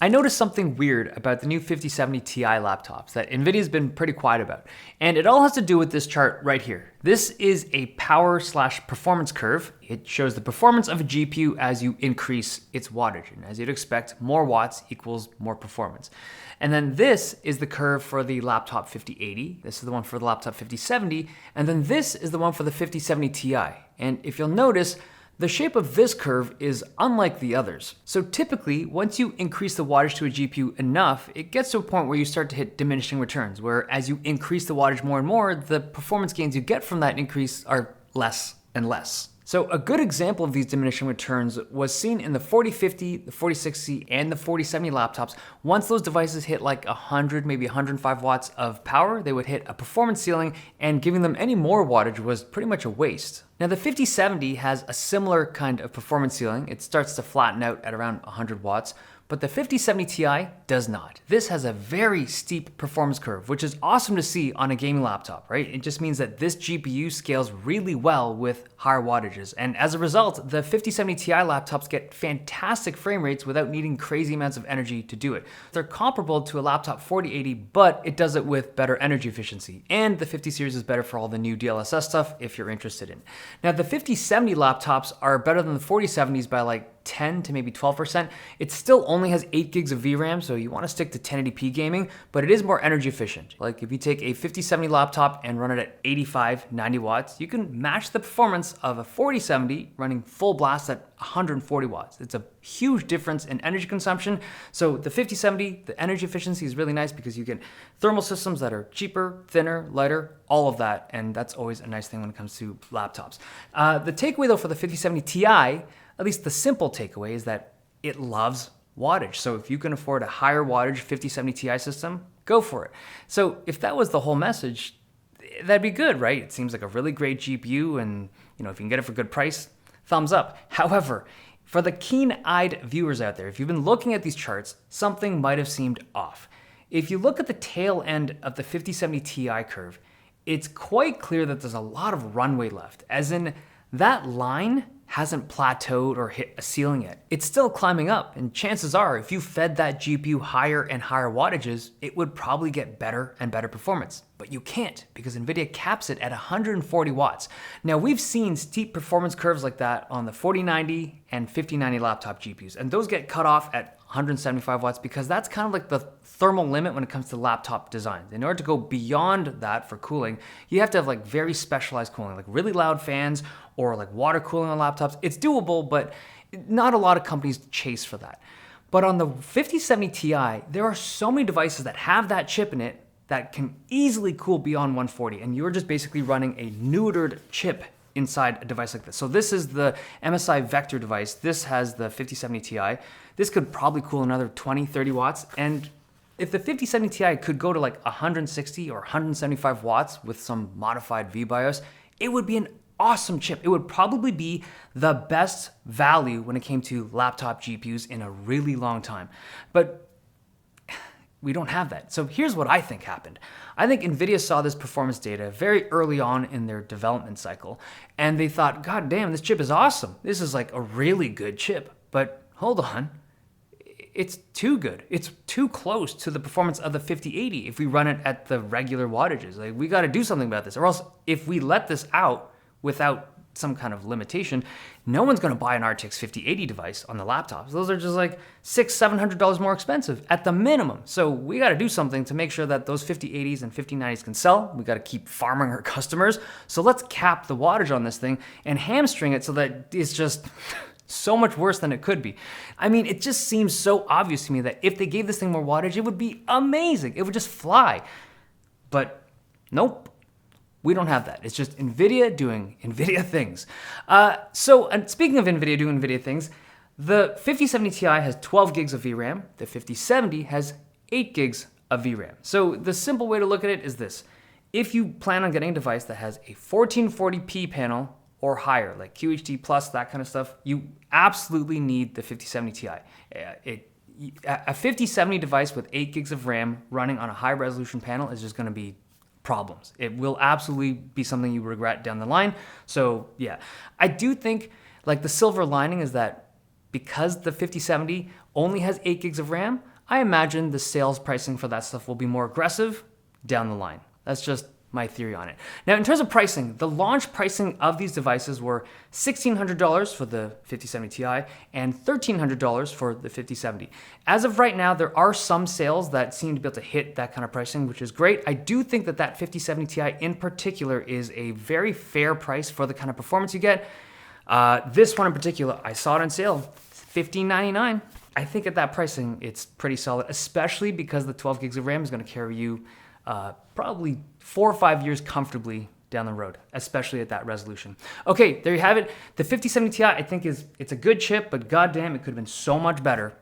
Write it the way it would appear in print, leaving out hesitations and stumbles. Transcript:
I noticed something weird about the new 5070 Ti laptops that Nvidia's been pretty quiet about. And it all has to do with this chart right here. This is a power/performance curve. It shows the performance of a GPU as you increase its wattage. And as you'd expect, more watts equals more performance. And then this is the curve for the laptop 5080. This is the one for the laptop 5070. And then this is the one for the 5070 Ti. And if you'll notice, the shape of this curve is unlike the others. So typically, once you increase the wattage to a GPU enough, it gets to a point where you start to hit diminishing returns, where as you increase the wattage more and more, the performance gains you get from that increase are less and less. So a good example of these diminishing returns was seen in the 4050, the 4060, and the 4070 laptops. Once those devices hit like 100, maybe 105 watts of power, they would hit a performance ceiling, and giving them any more wattage was pretty much a waste. Now the 5070 has a similar kind of performance ceiling. It starts to flatten out at around 100 watts, but the 5070 Ti does not. This has a very steep performance curve, which is awesome to see on a gaming laptop, right? It just means that this GPU scales really well with higher wattages. And as a result, the 5070 Ti laptops get fantastic frame rates without needing crazy amounts of energy to do it. They're comparable to a laptop 4080, but it does it with better energy efficiency. And the 50 series is better for all the new DLSS stuff if you're interested in. Now the 5070 laptops are better than the 4070s by like 10 to maybe 12%. It still only has 8 gigs of VRAM, so you want to stick to 1080p gaming, but it is more energy efficient. Like if you take a 5070 laptop and run it at 85, 90 watts, you can match the performance of a 4070 running full blast at 140 watts. It's a huge difference in energy consumption. So the 5070, the energy efficiency is really nice because you get thermal systems that are cheaper, thinner, lighter, all of that, and that's always a nice thing when it comes to laptops. The takeaway though for the 5070 Ti, at least the simple takeaway, is that it loves wattage. So if you can afford a higher wattage 5070 Ti system, go for it. So if that was the whole message, that'd be good, right? It seems like a really great GPU, and if you can get it for a good price, thumbs up. However, for the keen-eyed viewers out there, if you've been looking at these charts, something might have seemed off. If you look at the tail end of the 5070 Ti curve, it's quite clear that there's a lot of runway left, as in that line hasn't plateaued or hit a ceiling yet. It's still climbing up, and chances are if you fed that GPU higher and higher wattages, it would probably get better and better performance. But you can't, because Nvidia caps it at 140 watts. Now we've seen steep performance curves like that on the 4090 and 5090 laptop GPUs, and those get cut off at 175 watts because that's kind of like the thermal limit when it comes to laptop designs. In order to go beyond that for cooling, you have to have like very specialized cooling, like really loud fans or like water cooling on laptops. It's doable, but not a lot of companies chase for that. But on the 5070 Ti, there are so many devices that have that chip in it that can easily cool beyond 140, and you're just basically running a neutered chip inside a device like this. So this is the MSI Vector device. This has the 5070 Ti. This could probably cool another 20, 30 watts. And if the 5070 Ti could go to like 160 or 175 watts with some modified VBIOS, it would be an awesome chip. It would probably be the best value when it came to laptop GPUs in a really long time. But we don't have that. So here's what I think happened. I think Nvidia saw this performance data very early on in their development cycle, and they thought, God damn, this chip is awesome. This is like a really good chip. But hold on, it's too good. It's too close to the performance of the 5080 if we run it at the regular wattages. Like, we got to do something about this, or else if we let this out without some kind of limitation, no one's going to buy an RTX 5080 device on the laptops. Those are just like $600-700 more expensive at the minimum. So we got to do something to make sure that those 5080s and 5090s can sell. We got to keep farming our customers. So let's cap the wattage on this thing and hamstring it so that it's just so much worse than it could be. I mean, it just seems so obvious to me that if they gave this thing more wattage, it would be amazing. It would just fly. But nope. We don't have that. It's just Nvidia doing Nvidia things. And speaking of Nvidia doing Nvidia things, the 5070 Ti has 12 gigs of VRAM. The 5070 has 8 gigs of VRAM. So the simple way to look at it is this. If you plan on getting a device that has a 1440p panel or higher, like QHD+, that kind of stuff, you absolutely need the 5070 Ti. A 5070 device with 8 gigs of RAM running on a high resolution panel is just going to be problems. It will absolutely be something you regret down the line. So yeah, I do think like the silver lining is that because the 5070 only has 8 gigs of RAM, I imagine the sales pricing for that stuff will be more aggressive down the line. That's just my theory on it. Now, in terms of pricing, the launch pricing of these devices were $1,600 for the 5070 Ti and $1,300 for the 5070. As of right now, there are some sales that seem to be able to hit that kind of pricing, which is great. I do think that that 5070 Ti in particular is a very fair price for the kind of performance you get. This one in particular, I saw it on sale, $1,599. I think at that pricing, it's pretty solid, especially because the 12 gigs of RAM is going to carry you probably 4 or 5 years comfortably down the road, especially at that resolution. Okay, there you have it. The 5070 Ti, I think it's a good chip, but goddamn, it could have been so much better.